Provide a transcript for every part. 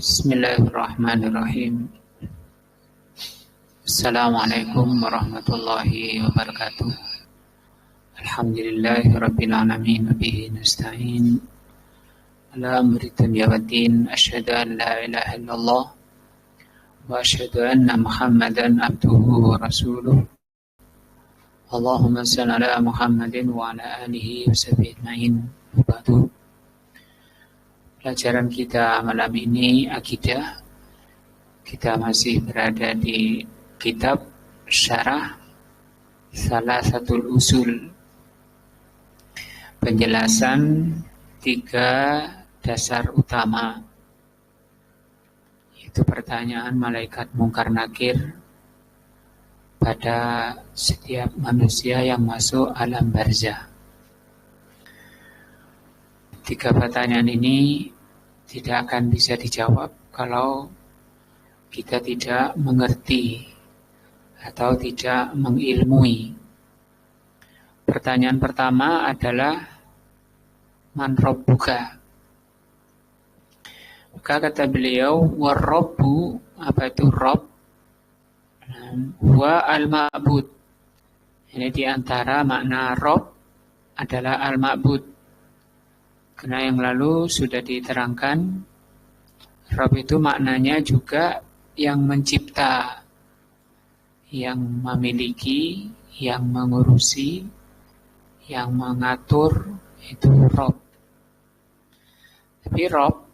Bismillahirrahmanirrahim. Assalamualaikum warahmatullahi wabarakatuh. Alhamdulillahirabbil alamin, bihi nasta'in. Ala amri dunya waddin, asyhadu an la ilaha illallah wa asyhadu anna Muhammadan abduhu wa rasuluh. Allahumma shalli ala Muhammadin wa ala alihi wa sahbihi ajmain. Pelajaran kita malam ini akidah. Kita masih berada di kitab Syarah Salasatul Usul, penjelasan 3 dasar utama, yaitu pertanyaan malaikat Mungkar Nakir pada setiap manusia yang masuk alam barzah. 3 pertanyaan ini tidak akan bisa dijawab kalau kita tidak mengerti atau tidak mengilmui. Pertanyaan pertama adalah man rabbuka. Maka kata beliau, warabbu, apa itu Rabb? Wa al-ma'bud. Ini diantara makna Rabb adalah al-ma'bud. Karena yang lalu sudah diterangkan, Rabb itu maknanya juga yang mencipta, yang memiliki, yang mengurusi, yang mengatur, itu Rabb. Tapi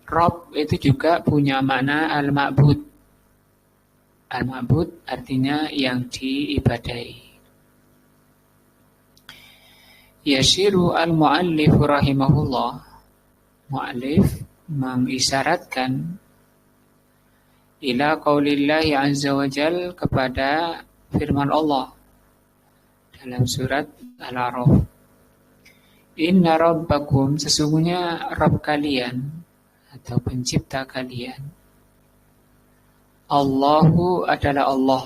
Rabb itu juga punya makna al-ma'bud. Al-ma'bud artinya yang diibadahi. Yashiru al-mu'allif rahimahullah, mu'allif mengisyaratkan ila qaulillahi azza wa jal, kepada firman Allah dalam surat Al-A'raf. Inna rabbakum, sesungguhnya Rabb kalian atau pencipta kalian, Allahu adalah Allah,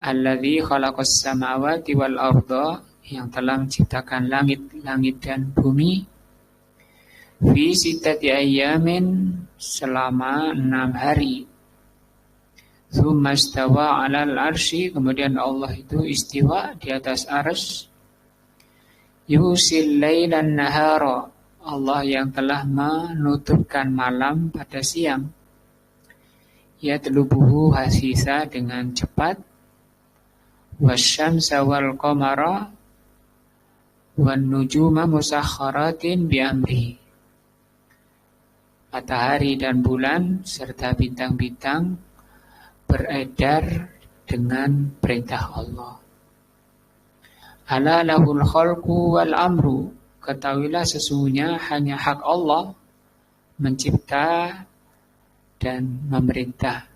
alladzi khalaqas samawati wal arda, yang telah menciptakan langit dan bumi, fi sittati ayyamin, selama 6 hari. Tsumma istawa 'alal arsy, kemudian Allah itu istiwa di atas arsy. Yusil lailan nahara, Allah yang telah menutupkan malam pada siang. Yatlubuhu hasisa, dengan cepat. Wasyamsa wal qamara wan nujuma musakhkharatin bi amri, matahari dan bulan serta bintang-bintang beredar dengan perintah Allah. Ala lahul khalqu wal amru, ketahuilah sesungguhnya hanya hak Allah mencipta dan memerintah.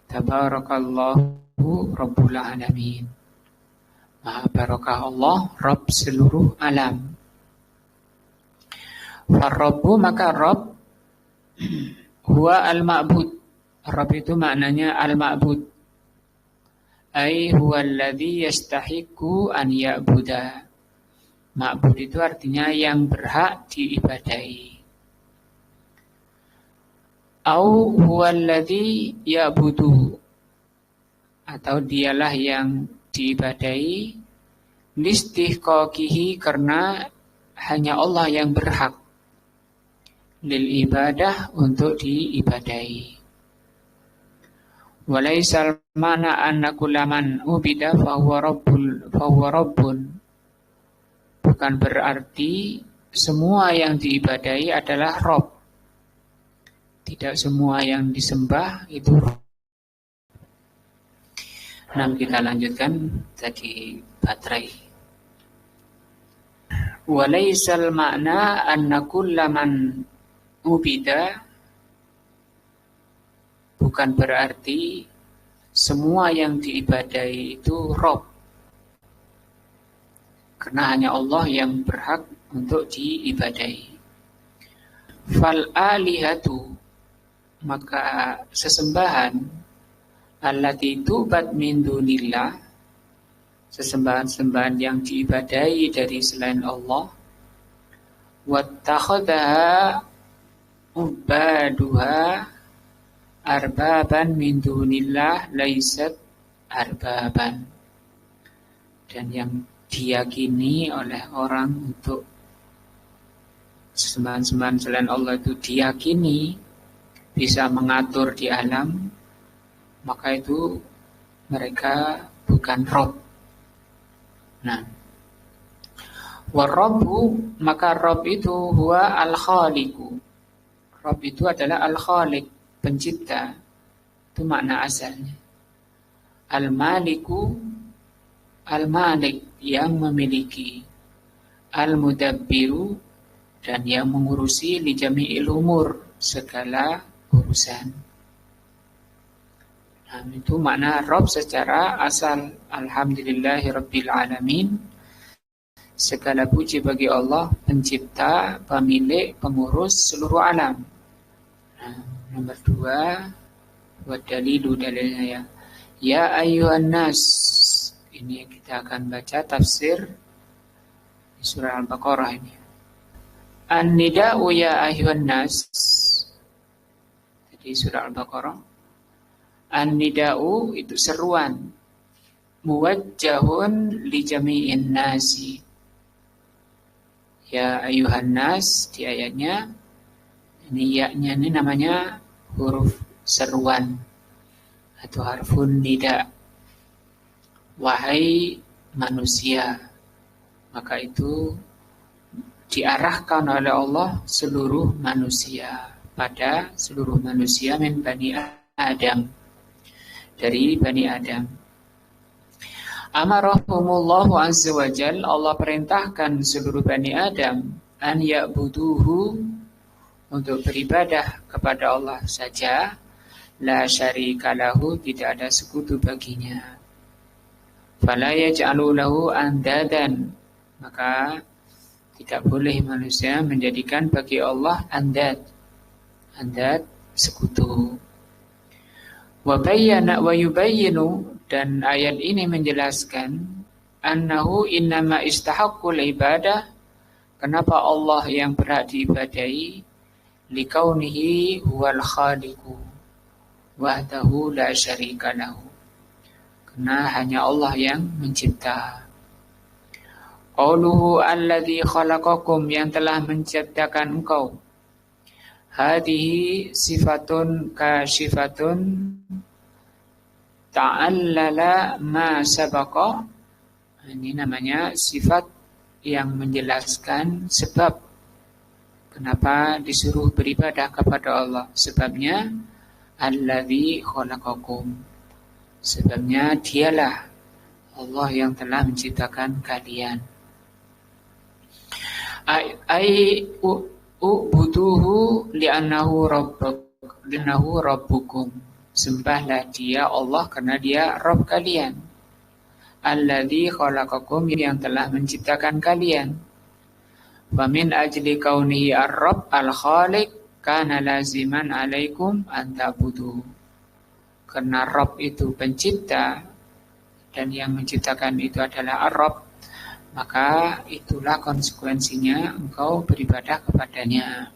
Tabarakallahu rabbul alamin, Maha barakah Allah, Rabb seluruh alam. Farrabbu, maka Rabb huwa al-ma'bud. Rabb itu maknanya al-ma'bud. Ai huwa alladhi yastahiqu an ya'buda. Ma'bud itu artinya yang berhak diibadahi. Au huwa alladhi ya'budu, atau dialah yang diibadahi, listihqaqihi, karena hanya Allah yang berhak, lil ibadah, untuk diibadahi. Walaisal mana anna kullaman ubida fahuwa rabbun, bukan berarti semua yang diibadahi adalah Rabb. Tidak semua yang disembah itu Rabb. Nah, kita lanjutkan tadi baterai. Walaisal makna anna kullaman ubida, bukan berarti semua yang diibadahi itu Rabb. Karena hanya Allah yang berhak untuk diibadahi. Fal alihatu, maka sesembahan, allati tubat min dunillah, sesembahan-sembahan yang diibadahi dari selain Allah, wattakhadha ubaduha arbaban min dunillah laisat arbaban. Dan yang diyakini oleh orang untuk sembahan-sembahan selain Allah itu diyakini bisa mengatur di alam, maka itu mereka bukan Rob. Nah, warabbu, maka Rob itu huwa al-khaliqu. Rob itu adalah al-khaliq, pencipta. Itu makna asalnya. Al-maliku, al-malik, yang memiliki. Al-mudabbiru, dan yang mengurusi li jami'il umur, segala urusan. Nah, itu makna Rob secara asal. Alhamdulillahirabbil alamin. Segala puji bagi Allah, pencipta, pemilik, pengurus seluruh alam. Nah, nomor 2, wa dalilu, dalilnya ya. Ya ayyuhan nas. Ini kita akan baca tafsir di surah Al-Baqarah ini. An-nida'u ya ayyuhan nas. Jadi surah Al-Baqarah. An-nida'u itu seruan. Muwajjahun li jami'in nasi. Ya ayyuhan nas di ayatnya. Ini ya-nya ini namanya huruf seruan atau harfun nida. Wahai manusia. Maka itu diarahkan oleh Allah seluruh manusia, pada seluruh manusia min bani Adam, dari bani Adam. Amarahumullahu azza wa jal, Allah perintahkan seluruh bani Adam an ya'buduhu, untuk beribadah kepada Allah saja, la syarika lahu, tidak ada sekutu baginya. Fala yaj'alu lahu andadan, maka tidak boleh manusia menjadikan bagi Allah andad sekutu. Wa bayyana wa yubayyinu, dan ayat ini menjelaskan annahu innama istahaqqul ibadah, kenapa Allah yang berhak diibadahi, likaunihi huwal khaliqu wahdahu la syarika lahu, karena hanya Allah yang mencipta. Qauluhu alladzi khalaqakum, yang telah menciptakan engkau. Hadihi sifatun kasyifatun ta'allala ma sabaqa. Ini namanya sifat yang menjelaskan sebab kenapa disuruh beribadah kepada Allah. Sebabnya alladzi khalaqakum, sebabnya dialah Allah yang telah menciptakan kalian. Ai ubuduhu li'annahu rabbukum, sembahlah dia Allah karena dia Rabb kalian. Alladzi khalaqakum, yang telah menciptakan kalian. Wa min ajli kaunihi ar-rabb al-khaliq kana laziman alaikum an ta'budu. Karena Rabb itu pencipta dan yang menciptakan itu adalah ar-rabb, maka itulah konsekuensinya engkau beribadah kepadanya.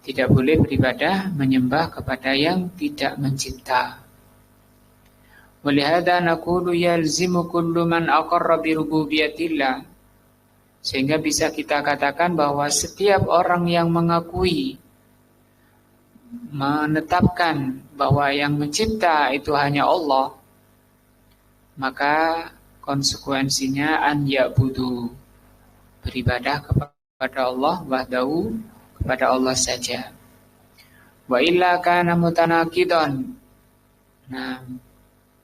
Tidak boleh beribadah menyembah kepada yang tidak mencipta. Walihada naqulu yalzimu kullu man aqarra bi rububiyatillah, sehingga bisa kita katakan bahwa setiap orang yang mengakui, menetapkan bahwa yang mencipta itu hanya Allah, maka konsekuensinya an ya'budu, beribadah kepada Allah wahdahu, kepada Allah saja. Wa illa kana mutanaqidan. Nah,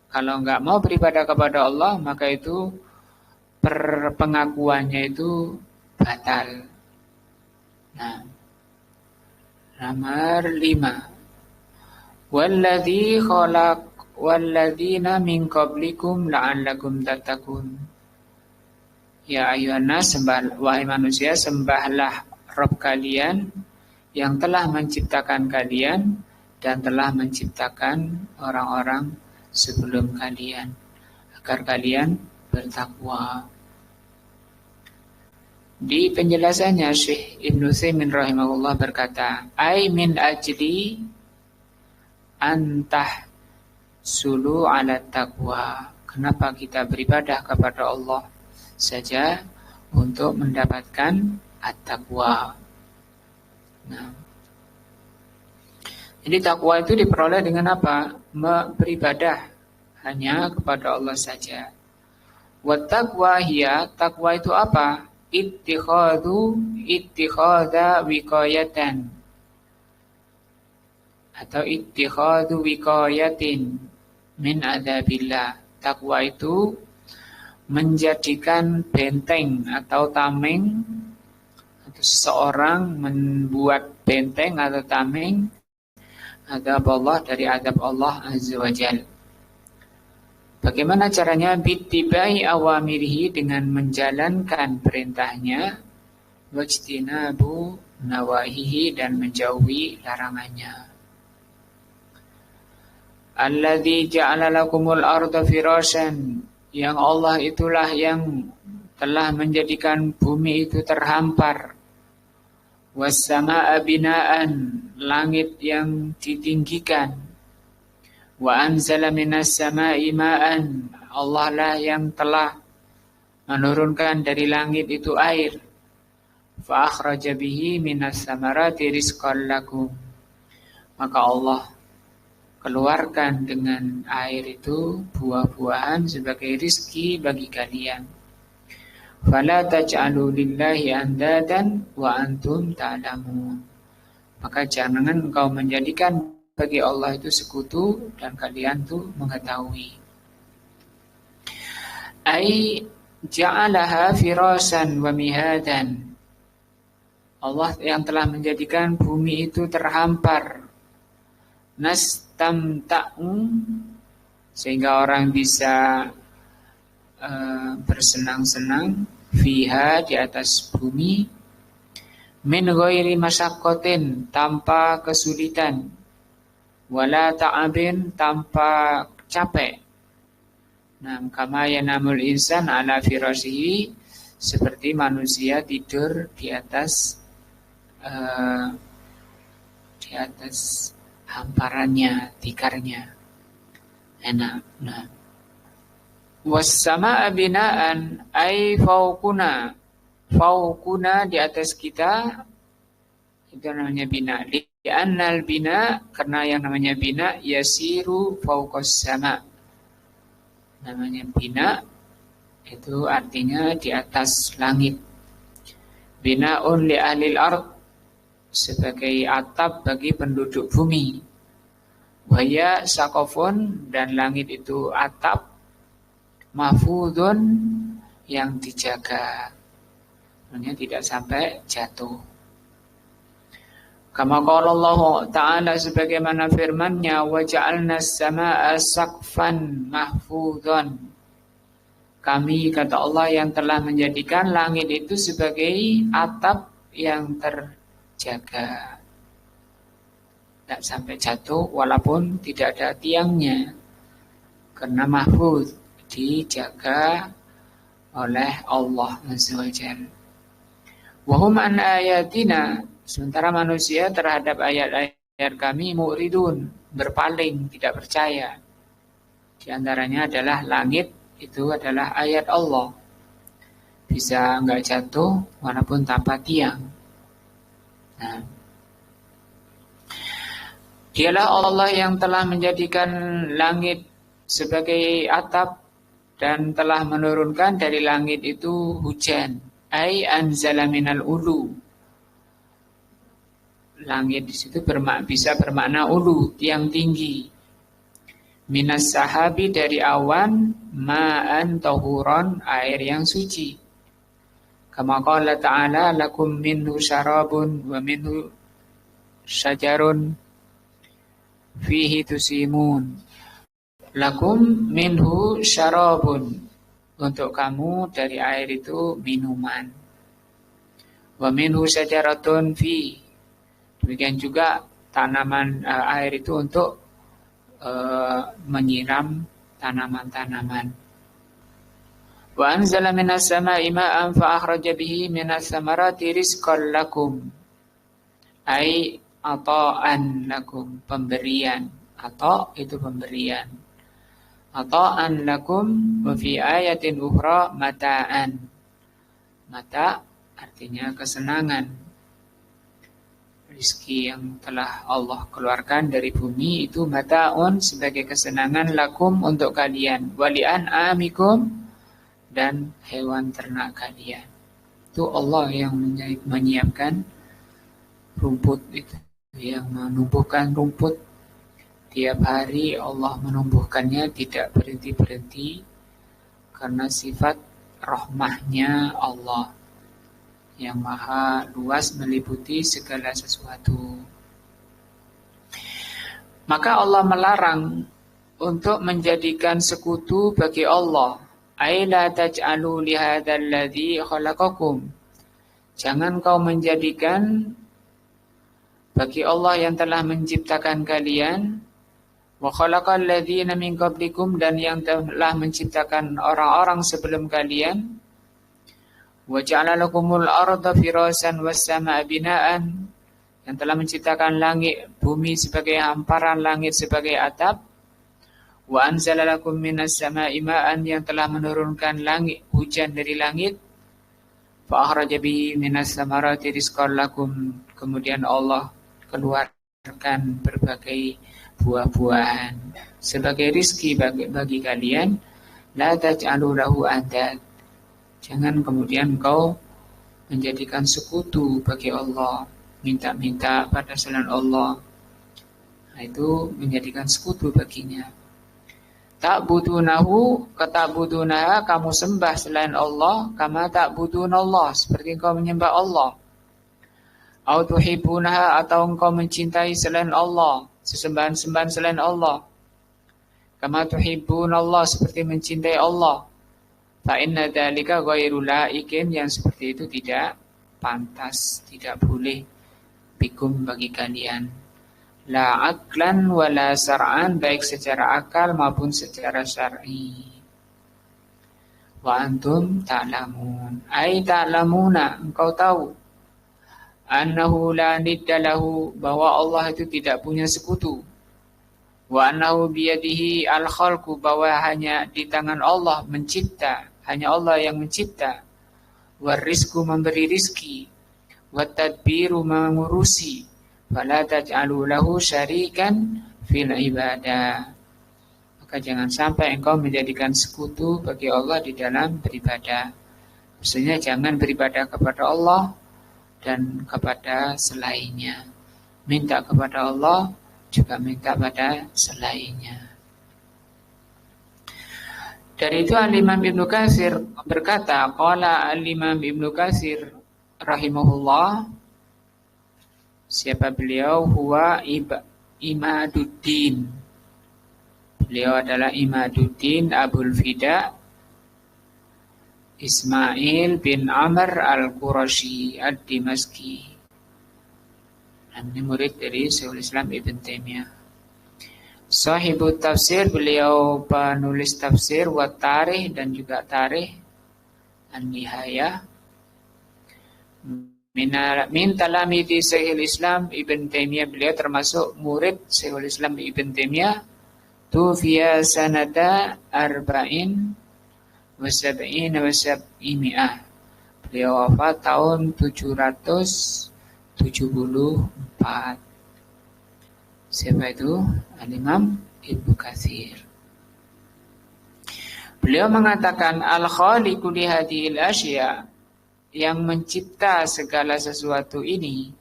kalau enggak mau beribadah kepada Allah, maka itu pengakuannya itu batal. Nah, nomor 5. Walladzi khalaq walladzina min qablikum la'allakum tattaqun. Ya ayyuhan nas, wahai manusia, sembahlah Rabb kalian yang telah menciptakan kalian dan telah menciptakan orang-orang sebelum kalian, agar kalian bertakwa. Di penjelasannya Syekh Ibnu Utsaimin rahimahullah berkata, "Ai min ajli antah sulu ala taqwa." Kenapa kita beribadah kepada Allah saja untuk mendapatkan at-taqwa. Nah, jadi takwa itu diperoleh dengan apa? Beribadah hanya kepada Allah saja. Wa taqwa hiya, takwa itu apa? Ittikhadha wiqayatan atau ittikhadhu wiqayatin min adzabillah. Takwa itu menjadikan benteng atau tameng, atau seseorang membuat benteng atau tameng adab Allah, dari adab Allah Azza wa Jalla. Bagaimana caranya? Bittibai awamirihi, dengan menjalankan perintahnya, wajtinabu nawahihi, dan menjauhi larangannya. Alladzi ja'ala lakumul arda firasyan, yang Allah itulah yang telah menjadikan bumi itu terhampar. Was-samaa'a binaan, langit yang ditinggikan. Wa anzala minas samaa'i ma'an, Allah lah yang telah menurunkan dari langit itu air. Fa akhraja bihi minas samarati rizqan lakum, maka Allah keluarkan dengan air itu buah-buahan sebagai rizki bagi kalian. Fala taj'alu lillahi andadan wa antum ta'lamun, maka jangan engkau menjadikan bagi Allah itu sekutu dan kalian tuh mengetahui. Ai ja'alaha firasan wa mihadan, Allah yang telah menjadikan bumi itu terhampar. Nastamta'u, sehingga orang bisa bersenang-senang, fiha, di atas bumi, min ghairi masyaqqatin, tanpa kesulitan, wala ta'abin, tanpa capek. Nah, kama yanamul insan ala firashihi, seperti manusia tidur di atas hamparannya, tikarnya. Enak. Nah, was-samaa'a binaan, ay fauquna, fauquna, di atas kita, itu namanya bina. Li'annal bina, karena yang namanya bina, yasiru fauqas sama. Namanya bina, itu artinya di atas langit. Bina'un li ahlil ard, sebagai atap bagi penduduk bumi. Waya sakofun, dan langit itu atap, mahfudun, yang dijaga, maknanya tidak sampai jatuh. Kama qala Allah Ta'ala, sebagaimana firman-Nya, wa ja'alna as-samaa'a saqfan mahfudhan. Kami, kata Allah, yang telah menjadikan langit itu sebagai atap yang terjaga, tidak sampai jatuh walaupun tidak ada tiangnya, karena mahfuz, dijaga oleh Allah Azza wa Jalla. Wa hum an ayatina, sementara manusia terhadap ayat-ayat kami mu'ridun, berpaling, tidak percaya. Di antaranya adalah langit itu adalah ayat Allah, bisa enggak jatuh walaupun tanpa tiang. Nah, dialah Allah yang telah menjadikan langit sebagai atap dan telah menurunkan dari langit itu hujan. Ai anzala minal ulu. Langit di situ bisa bermakna ulu, tiang tinggi. Minas sahabi, dari awan, ma'an tahuron, air yang suci. Kama qala ta'ala, lakum minhu syarabun wa minhu syajarun fihi tusimun. Lakum minhu syarabun, untuk kamu dari air itu minuman. Wa minhu syajaratun fi, demikian juga tanaman, air itu untuk menyiram tanaman-tanaman. Wa anzala minas sama'i ma'an fa akhraja bihi minas samarati rizqan lakum. Ai ata'an lakum, pemberian. Ata' itu pemberian. Ata'an lakum wa fi ayatin ukhra mata'an. Mata artinya kesenangan. Rizki yang telah Allah keluarkan dari bumi itu mata'un sebagai kesenangan lakum untuk kalian. Wali'an amikum dan hewan ternak kalian. Itu Allah yang menyiapkan rumput itu, yang menumbuhkan rumput. Tiap hari Allah menumbuhkannya tidak berhenti-berhenti karena sifat rahmahnya Allah yang maha luas meliputi segala sesuatu. Maka Allah melarang untuk menjadikan sekutu bagi Allah. Ai la taj'alu li hadzal ladzi khalaqakum. Jangan kau menjadikan bagi Allah yang telah menciptakan kalian, wa khalaqal ladzina min qablikum, dan yang telah menciptakan orang-orang sebelum kalian, wa ja'ala lakumul arda firasan was samaa'a binaan, yang telah menciptakan langit bumi sebagai hamparan, langit sebagai atap, wa anzala lakum minas samaa'i ma'an, yang telah menurunkan langit hujan dari langit, fa akhraja bihi minas samarati rizqan lakum, kemudian Allah keluarkan berbagai buah-buahan sebagai rizki bagi kalian. La taj'alu lahu andad. Jangan kemudian kau menjadikan sekutu bagi Allah, minta-minta pada selain Allah. Nah, itu menjadikan sekutu baginya. Ta'budunahu katabudunah, kamu sembah selain Allah, kama ta'budunallah, seperti kau menyembah Allah. Au tuhibbunaha, atau engkau mencintai selain Allah, sesembahan-sembahan selain Allah. Kama tuhibbunallah, seperti mencintai Allah. Fa inna dzalika ghairu laikin, yang seperti itu tidak pantas, tidak boleh bikum bagi kalian. La aqlan wala sar'an, baik secara akal maupun secara syar'i. Wa antum ta'lamun, ai ta'lamuna, engkau tahu, annahu la nidda lahu, bahwa Allah itu tidak punya sekutu. Wa annahu biyadihi al-khalqu, bahwa hanya di tangan Allah mencipta, hanya Allah yang mencipta. Wa rizqu, memberi rizki. Wa tadbiru, mengurusi. Fala taj'alu lahu syarikan fil ibadah. Maka jangan sampai engkau menjadikan sekutu bagi Allah di dalam beribadah. Maksudnya jangan beribadah kepada Allah dan kepada selainnya. Minta kepada Allah, juga minta pada selainnya. Dari itu Al-Imam Ibnu Katsir berkata, qala Al-Imam Ibnu Katsir rahimahullah, siapa beliau? Huwa Imaduddin. Beliau adalah Imaduddin Abul Fida Ismail bin Amr al-Qurashi ad-Dimashqi. Ini murid dari Syekhul Islam Ibn Taimiyah. Sahibut tafsir, beliau penulis tafsir, wa tarikh, dan juga tarikh, an-nihayah. Min talamidi Syekhul Islam Ibn Taimiyah, beliau termasuk murid Syekhul Islam Ibn Taimiyah. Tufiya sanata arba'in wa sab'in wa sab'imi'ah. Beliau wafat tahun 774. Siapa itu? Al-Imam Ibnu Katsir. Beliau mengatakan, al-khaliqu li hadhil asya, yang mencipta segala sesuatu ini,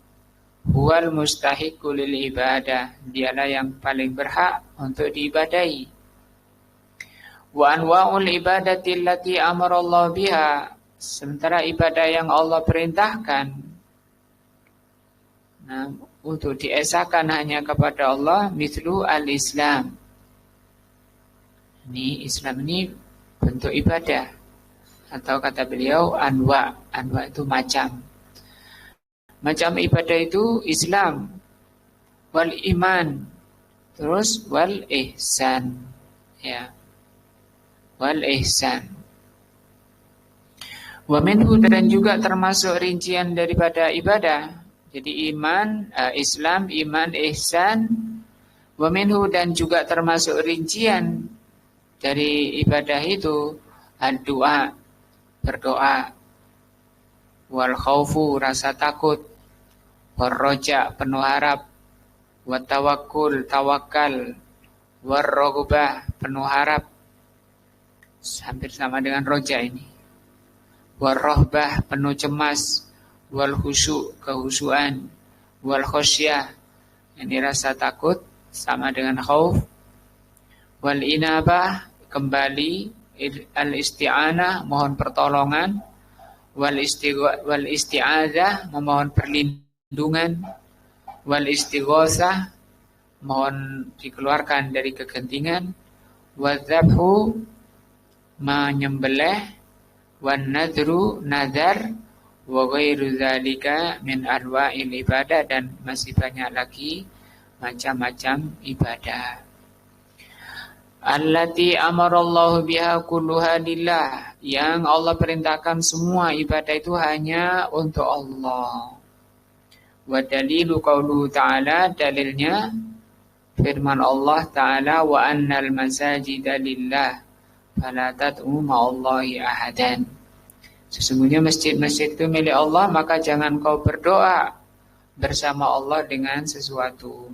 huwal mustahiqu lil ibadah, dialah yang paling berhak untuk diibadahi. Wa anwa'ul ibadati allati amara Allah biha, sementara ibadah yang Allah perintahkan, nah, untuk diesakan hanya kepada Allah, mithlu al-Islam. Ini Islam ini bentuk ibadah, atau kata beliau anwa. Anwa itu macam. Macam ibadah itu Islam, wal iman, terus wal ihsan, ya, wal ihsan. Wa minhu, dan juga termasuk rincian daripada ibadah. Jadi iman, Islam, iman, ihsan. Wa minhu, dan juga termasuk rincian dari ibadah itu ad-du'a, berdoa, wal khaufu, rasa takut, war roja, penuh harap, wat tawakkul, tawakal, war raghbah, penuh harap, hampir sama dengan roja ini, war rohbah, penuh cemas, wal khusyuk, kehusuan, wal khosyah, ini rasa takut sama dengan khauf, wal inabah, kembali, al isti'anah, mohon pertolongan, wal isti'adzah, memohon perlindungan, wal istighosah, mohon dikeluarkan dari kegentingan, wal dzabhu, menyembelih, wan nadru, nazar, wa ghairu dzalika min anwa'il ibadah, dan masih banyak lagi macam-macam ibadah. Allati amarallahu biha kulluha lillah, yang Allah perintahkan semua ibadah itu hanya untuk Allah. Wa dalilu qauluhu ta'ala, dalilnya firman Allah Ta'ala, wa annal masajida lillah fala tad'u ma'allahi ahadan. Sesungguhnya masjid-masjid itu milik Allah, maka jangan kau berdoa bersama Allah dengan sesuatu.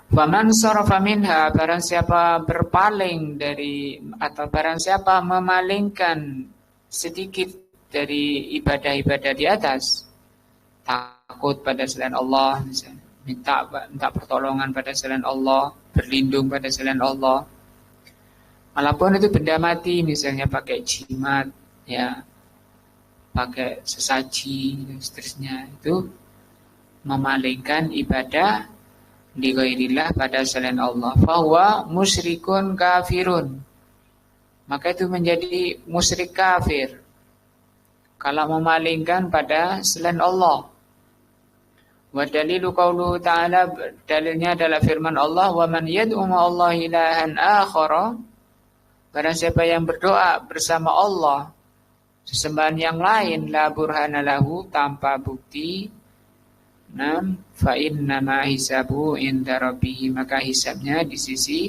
Faman sarafa minha, barang siapa berpaling dari, atau barang siapa memalingkan sedikit dari ibadah-ibadah di atas, takut pada selain Allah, misalnya, minta pertolongan pada selain Allah, berlindung pada selain Allah, walaupun itu benda mati, misalnya pakai jimat, ya, pakai sesaji dan seterusnya, itu memalingkan ibadah di ghairillah pada selain Allah, fahuwa musyrikun kafirun, maka itu menjadi musyrik kafir kalau memalingkan pada selain Allah. Wa dalilu qauluhu ta'ala, dalilnya adalah firman Allah, wa man yad'u ma'allahi ilahan akhara, barang siapa yang berdoa bersama Allah sesembahan yang lain, la burhana lahu, tanpa bukti, fa inna ma hisabu inda rabbih, maka hisabnya di sisi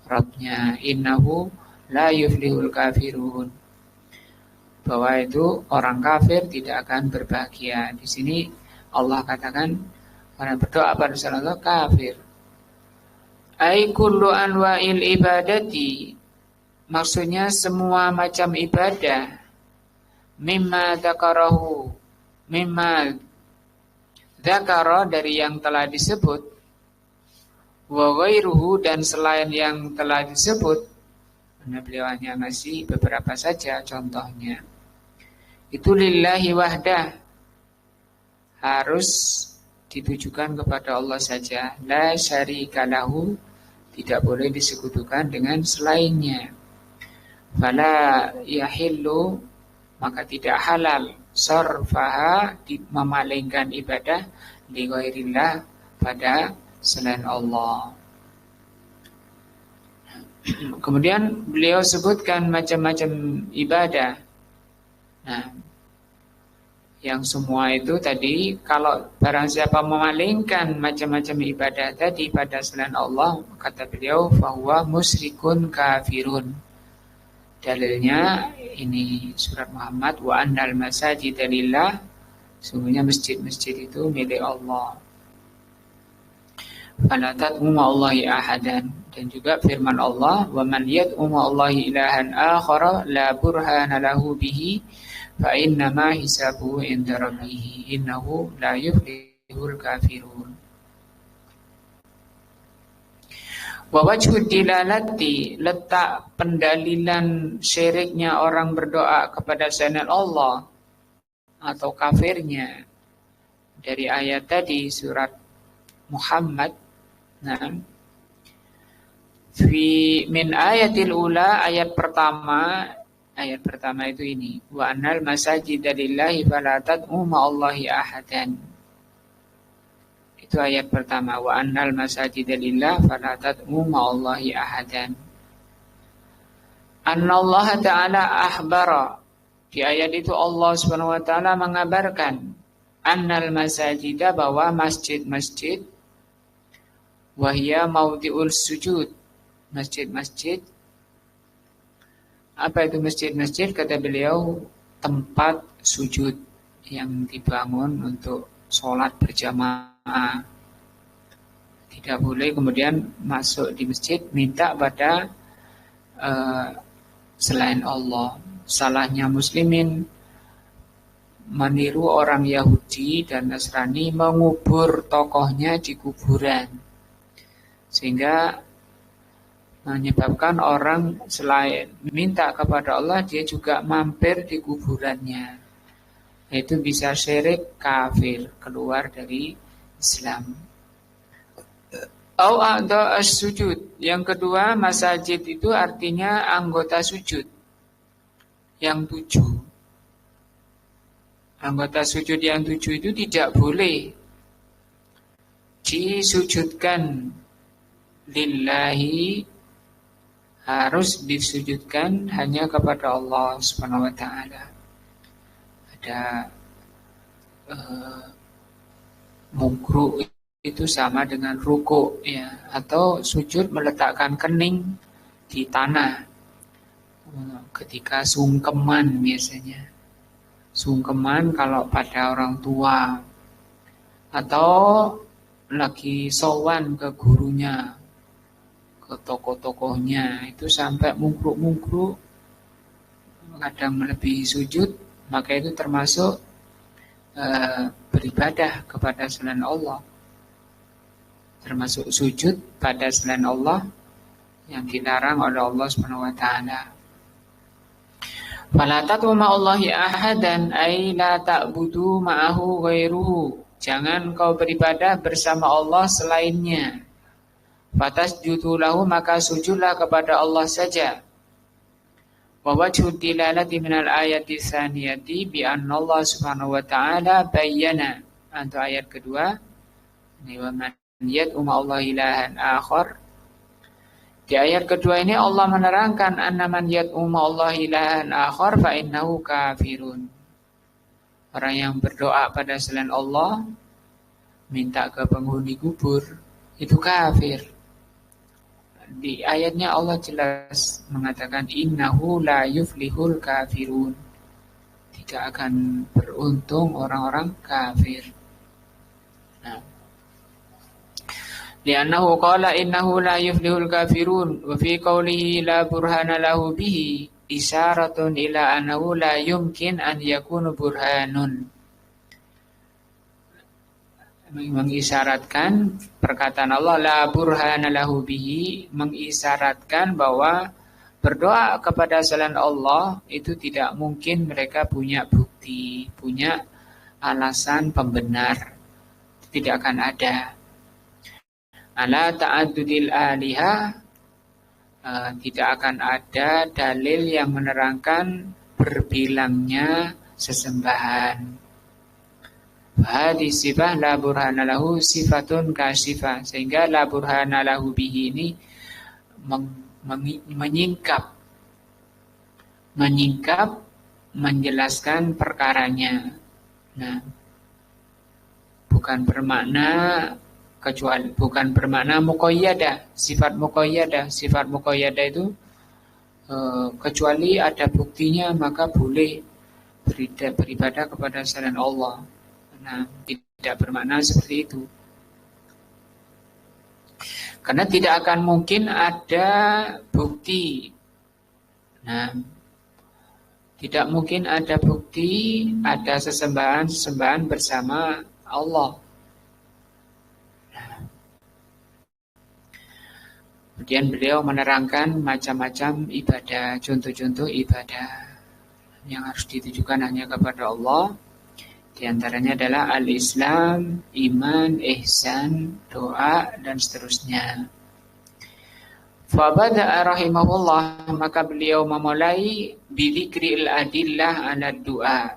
Rabbnya, innahu la yuflihul kafirun, bahwa itu orang kafir tidak akan berbahagia. Di sini Allah katakan orang berdoa pada selain Allah kafir. Ai kullu anwa'il ibadati, maksudnya semua macam ibadah, mimma dzakarahu, mimma dzakara, dari yang telah disebut, wa ghairuhu, dan selain yang telah disebut. Karena beliau hanya ngasih beberapa saja contohnya. Itu lillahi wahdah, harus ditujukan kepada Allah saja. La syarika lahu, tidak boleh disekutukan dengan selainnya. Fala yahillu, maka tidak halal, sarfaha, memalingkan ibadah li ghairillah, pada selain Allah. Kemudian beliau sebutkan macam-macam ibadah. Nah, yang semua itu tadi, kalau barang siapa memalingkan macam-macam ibadah tadi pada selain Allah, kata beliau, fahuwa musyrikun kafirun. Dalilnya ini surat Muhammad, wa annal masajida lillah, sungguhnya masjid-masjid itu milik Allah. Fala tad'u ma'allahi ahadan, dan juga firman Allah, wa man yad'u ma'allahi ilahan akhara la burhana lahu bihi fa inna ma hisabuhu inda rabbih innahu la yuflihul kafirun. Wa wajhud dilalati, letak pendalilan syiriknya orang berdoa kepada selain Allah atau kafirnya, dari ayat tadi surat Muhammad. Nah, min ayatil ula, ayat pertama itu ini, wa annal masajida lillahi fala tad'u ma'allahi ahadan. Itu ayat pertama, wa annal masajida lillah fala tad'u ma'allahi ahadan. Annallaha ta'ala akhbara, Di ayat itu Allah Subhanahu wa taala mengabarkan annal masajida, bahwa masjid-masjid, wahya maudhi'ul sujud, masjid-masjid. Apa itu masjid-masjid? Kata beliau, tempat sujud yang dibangun untuk sholat berjamaah. Tidak boleh kemudian masuk di masjid minta pada selain Allah. Salahnya muslimin meniru orang Yahudi dan Nasrani mengubur tokohnya di kuburan, sehingga menyebabkan orang selain minta kepada Allah, dia juga mampir di kuburannya. Itu bisa syirik, kafir, keluar dari Islam. Au a'dha as-sujud. Yang kedua, masajid itu artinya anggota sujud yang 7. Anggota sujud yang 7 itu tidak boleh disujudkan lillahi, harus disujudkan hanya kepada Allah Subhanahu wa taala. Ada mungkru itu sama dengan ruku, ya, atau sujud meletakkan kening di tanah. Ketika sungkeman, biasanya sungkeman kalau pada orang tua, atau lagi sowan ke gurunya, ke tokoh-tokohnya, itu sampai mungkruk-mungkruk, kadang melebihi sujud, maka itu termasuk beribadah kepada selain Allah, termasuk sujud pada selain Allah yang dilarang oleh Allah Subhanahu wa taala. Fala tad'u ma'allahi ahadan, ay la ta'budu ma'ahu ghairuhu. Jangan kau beribadah bersama Allah selainnya. Fatasjudu lahu, maka sujudlah kepada Allah saja. Wa wajhu dilalati minal ayati tsaniyati bi anna Allah Subhanahu wa ta'ala bayyana. Untuk ayat kedua, wa man yad'u ma'allahi ilahan akhar. Di ayat kedua ini Allah menerangkan annaman yad'u ma'allahi ilahan akhar fa innahu kafirun. Orang yang berdoa pada selain Allah, minta ke penghuni kubur, itu kafir. Di ayatnya Allah jelas mengatakan innahu la yuflihul kafirun. Tidak akan beruntung orang-orang kafir. Nah, li'annahu qala innahu la yuflihul kafirun wa fi qawlihi la burhana lahu bihi isyaratun ila annahu la yumkin an yakunu burhanun. Mengisyaratkan perkataan Allah la burhana lahu bihi, mengisyaratkan bahwa berdoa kepada selain Allah itu tidak mungkin mereka punya bukti, punya alasan pembenar, tidak akan ada. Ala ta'addudil alihah, tidak akan ada dalil yang menerangkan berbilangnya sesembahan. Hadis sifah la burhana lahu sifatun kasifah, sehingga la burhana lahu bihi ini menyingkap menjelaskan perkaranya. Nah, bukan bermakna muqayyadah, sifat muqayyadah itu kecuali ada buktinya maka boleh beribadah kepada selain Allah. Nah, tidak bermakna seperti itu. Karena tidak akan mungkin ada bukti. Nah, tidak mungkin ada bukti ada sesembahan bersama Allah. Kemudian beliau menerangkan macam-macam ibadah, contoh-contoh ibadah yang harus ditujukan hanya kepada Allah. Di antaranya adalah al-Islam, iman, ihsan, doa, dan seterusnya. Fabada'a rahimahullah, maka beliau memulai bidzikril adillah ala doa.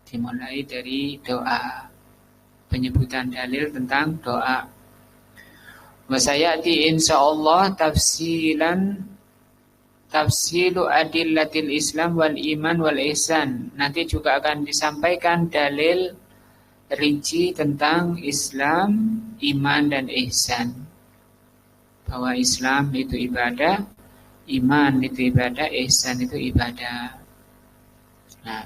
Dimulai dari doa, penyebutan dalil tentang doa. Wa sayati insyaallah tafsilan tafsilu adillatil Islam wal iman wal ihsan. Nanti juga akan disampaikan dalil rinci tentang Islam, iman dan ihsan. Bahwa Islam itu ibadah, iman itu ibadah, ihsan itu ibadah. Nah,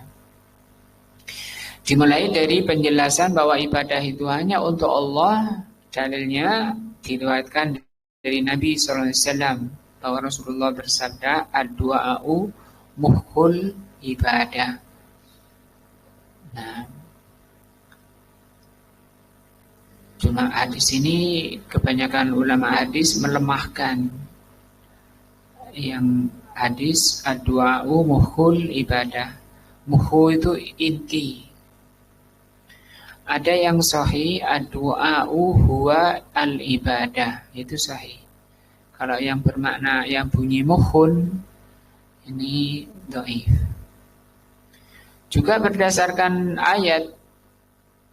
dimulai dari penjelasan bahwa ibadah itu hanya untuk Allah. Dalilnya diriwayatkan dari Nabi SAW bahwa Rasulullah bersabda, ad-du'a'u mukhul ibadah. Nah, cuma hadis ini kebanyakan ulama hadis melemahkan yang hadis ad-du'a'u mukhul ibadah. Muhu itu inti. Ada yang sahih ad-du'a'u huwa al-ibadah, itu sahih. Kalau yang bermakna yang bunyi muhun ini dhaif. Juga berdasarkan ayat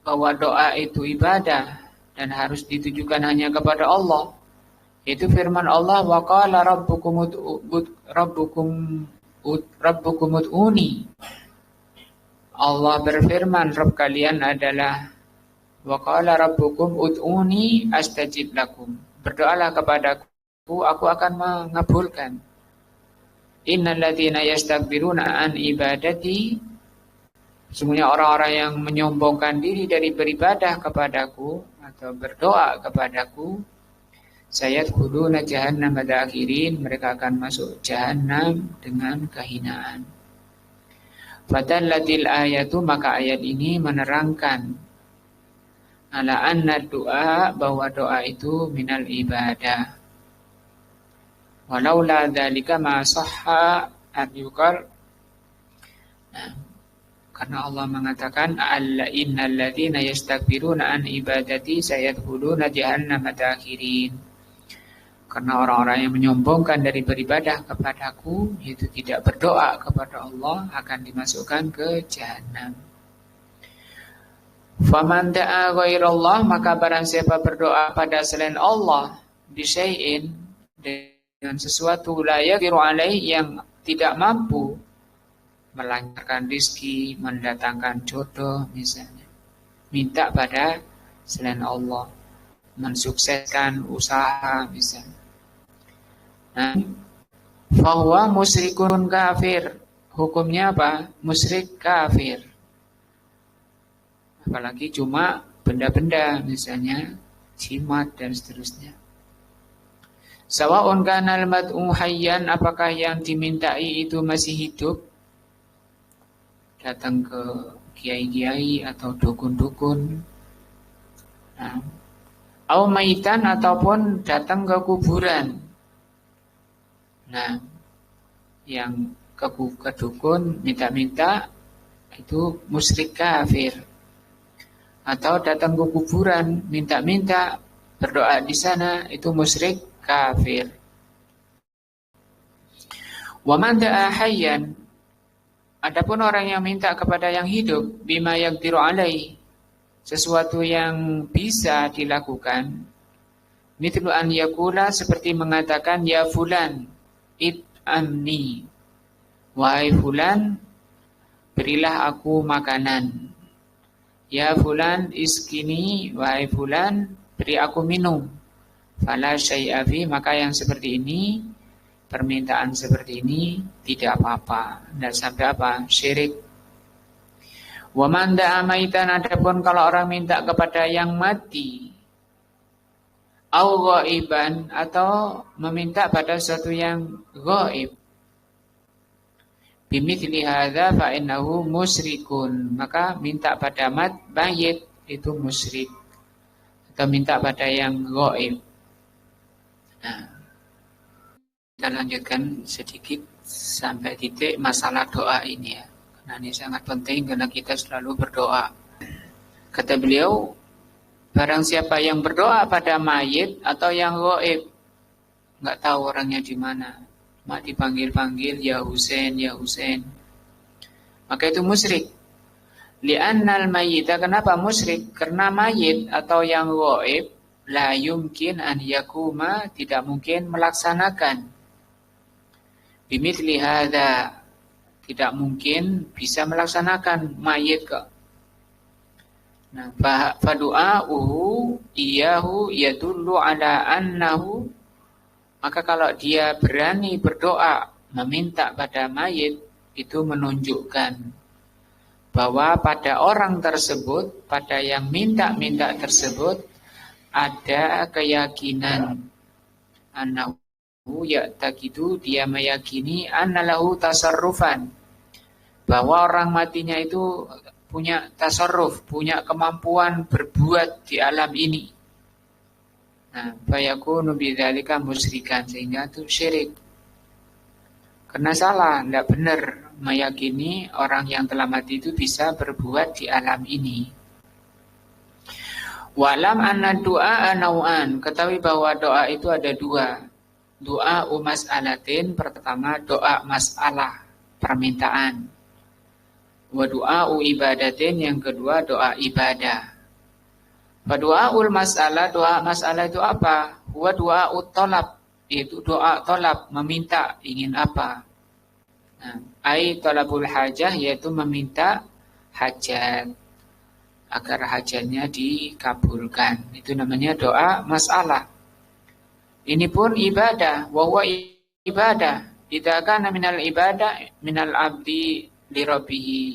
bahwa doa itu ibadah dan harus ditujukan hanya kepada Allah. Itu firman Allah, wa qala rabbukum ud'uni. Allah berfirman, Rabb kalian adalah wa qala rabbukum ud'uni astajib lakum. Berdoalah kepadaku, aku akan mengabulkan. Innal ladzina yastakbiruna an ibadati, sesungguhnya orang-orang yang menyombongkan diri dari beribadah kepadaku atau berdoa kepadaku, sayadkhuluna jahannam madakhirin, mereka akan masuk jahannam dengan kehinaan. Fadallatil ayatu, maka ayat ini menerangkan ala anna doa, bahwa doa itu minal ibadah. Walaula dzalika ma sahha an yuqal. Nah, karena Allah mengatakan alla innal ladzina yastakbiruna an ibadati sayadkhuluna jahannama dakhirin. Karena orang-orang yang menyombongkan dari beribadah kepadaku, yaitu tidak berdoa kepada Allah, akan dimasukkan ke jahanam. Faman da'a ghairallah, maka barang siapa berdoa pada selain Allah bisyai'in, dengan sesuatu la yaqdiru alaih, yang tidak mampu melancarkan rezeki, mendatangkan jodoh misalnya, minta pada selain Allah, mensukseskan usaha misalnya. Nah, fahuwa musyrikun kafir. Hukumnya apa? Musyrik kafir. Apalagi cuma benda-benda, misalnya jimat dan seterusnya. Sawa'un kanal mad'u hayyan, apakah yang dimintai itu masih hidup, datang ke kiai-kiai atau dukun-dukun, nah, au maitan, ataupun datang ke kuburan. Nah, yang ke dukun minta-minta itu musyrik kafir. Atau datang ke kuburan minta-minta berdoa di sana, itu musyrik kafir. Wa man da'a hayyan, adapun orang yang minta kepada yang hidup, bima yaqdiru alaihi, sesuatu yang bisa dilakukan, mithlu an yaqula, seperti mengatakan ya fulan it'amni, wahai fulan berilah aku makanan. Ya fulan iskini, wahai fulan beri aku minum. Fala syai'a fi, maka yang seperti ini, permintaan seperti ini tidak apa-apa, tidak sampai apa? Syirik. Wa man da'a maitan, adapun kalau orang minta kepada yang mati, au ghaiban, atau meminta pada sesuatu yang ghaib, bimithli hadza fa innahu musyrikun, maka minta pada mayit itu musyrik, atau minta pada yang ghaib. Nah, kita lanjutkan sedikit sampai titik masalah doa ini ya, karena ini sangat penting karena kita selalu berdoa. Kata beliau, barang siapa yang berdoa pada mayit atau yang ghaib, enggak tahu orangnya di mana, cuma dipanggil-panggil ya Husain, ya Husain, maka itu musyrik. Li'annal mayyita, kenapa musyrik? Karena mayit atau yang ghaib la yumkin an yakuma, tidak mungkin melaksanakan Bimithli hadza, tidak mungkin bisa melaksanakan mayit kok. Nah, fa du'a'uhu iyahu yadullu ala annahu, maka kalau dia berani berdoa meminta pada mayit, itu menunjukkan bahwa pada orang tersebut, pada yang minta-minta tersebut ada keyakinan annahu ya'taqidu, dia meyakini annalahu tasarrufan, bahwa orang matinya itu punya tasarruf, punya kemampuan berbuat di alam ini. Nah, fayakunu bidzalika musyrikan, sehingga itu syirik. Karena salah, tidak benar meyakini orang yang telah mati itu bisa berbuat di alam ini. Walam anna du'a nau'an, ketahui bahwa doa itu ada dua. Doa mas'alatin, pertama doa masalah, permintaan. Wa du'a'u ibadatin, yang kedua doa ibadah. Wa du'a'ul mas'alah, doa masalah itu apa? Wa du'a'ut tolab, yaitu doa tolab, meminta, ingin apa. Nah, ai tolabul hajah, yaitu meminta hajat, agar hajatnya dikabulkan. Itu namanya doa masalah. Ini pun ibadah, wa huwa ibadah. Idza kana minal ibadah minal abdi li rabbihi,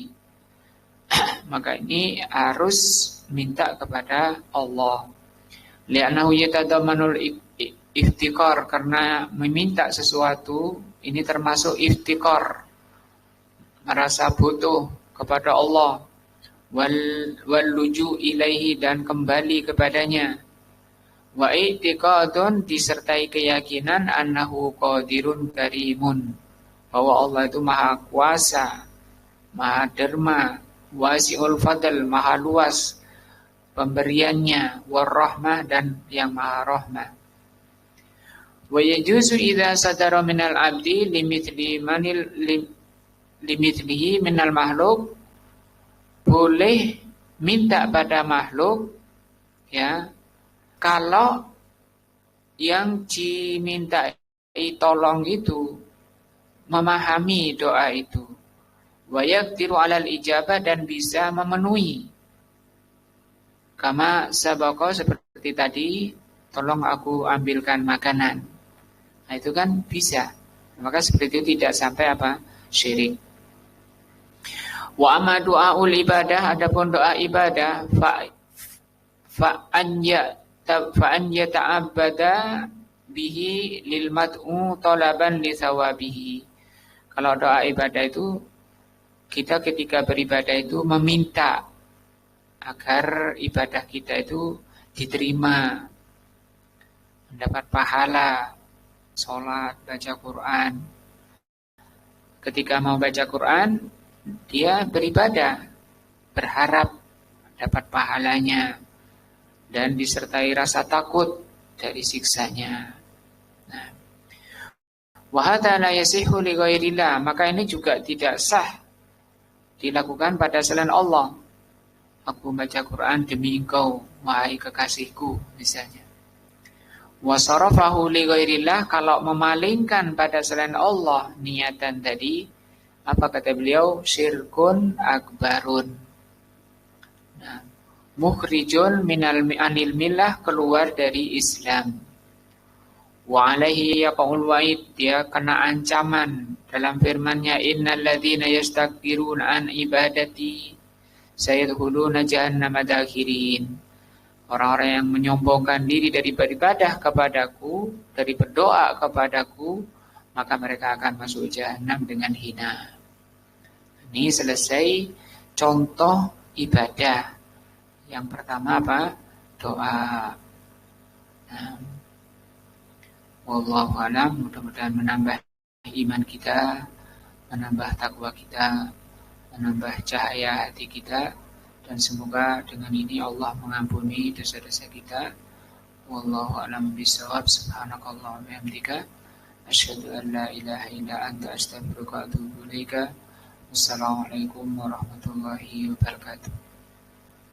maka ini harus minta kepada Allah. Li'annahu yatadamanul iftikar, karena meminta sesuatu ini termasuk iftikar, merasa butuh kepada Allah, wal luju ilaihi, dan kembali kepadanya, wa i'tiqadun, disertai keyakinan annahu qadirun karimun, bahwa Allah itu maha kuasa, maha derma, wasi'ul fadl, maha luas pemberiannya, warahmah, dan yang maha rahmah. Wa yajuzu idza sadara minal abdi limithlihi minal makhluk, boleh minta pada makhluk, ya, kalau yang dimintai tolong itu memahami doa itu, wa yaqdiru 'alal ijabah, dan bisa memenuhi. Kama sabaqa, seperti tadi, tolong aku ambilkan makanan. Nah, itu kan bisa. Maka seperti itu tidak sampai apa? Syirik. Wa amma du'aul ibadah, adapun doa ibadah, fa an yata'abbada bihi lil mad'u talaban li thawabihi. Kalau doa ibadah itu, kita ketika beribadah itu meminta agar ibadah kita itu diterima, mendapat pahala, sholat, baca Quran. Ketika mau baca Quran, dia beribadah, berharap dapat pahalanya, dan disertai rasa takut dari siksanya. Nah, wa hadza la yasihu li ghairillah, maka ini juga tidak sah dilakukan pada selain Allah. Aku baca Quran demi engkau, wahai kekasihku, misalnya. Wa sarafahu li ghairillah, kalau memalingkan pada selain Allah niatan tadi, apa kata beliau? Syirkun akbarun. Nah, mukhrijun anil millah, keluar dari Islam. Wa alaihi yaqul wa'id, dia kena ancaman dalam firman-Nya, innal ladzina yastakbiruna an ibadati sayadkhuluna jahannama dakhirin. Orang-orang yang menyombongkan diri dari beribadah kepadaku, dari berdoa kepadaku, maka mereka akan masuk jahanam dengan hina. Ini selesai contoh ibadah. Yang pertama apa? Doa. Nah, wallahu a'lam, mudah-mudahan menambah iman kita, menambah takwa kita, menambah cahaya hati kita, dan semoga dengan ini Allah mengampuni dosa-dosa kita. Wallahu a'lam bishawab. Subhanakallahumma wa bihamdika, asyhadu an la ilaha illa anta, astaghfiruka wa atubu ilaika. Wassalamualaikum warahmatullahi wabarakatuh.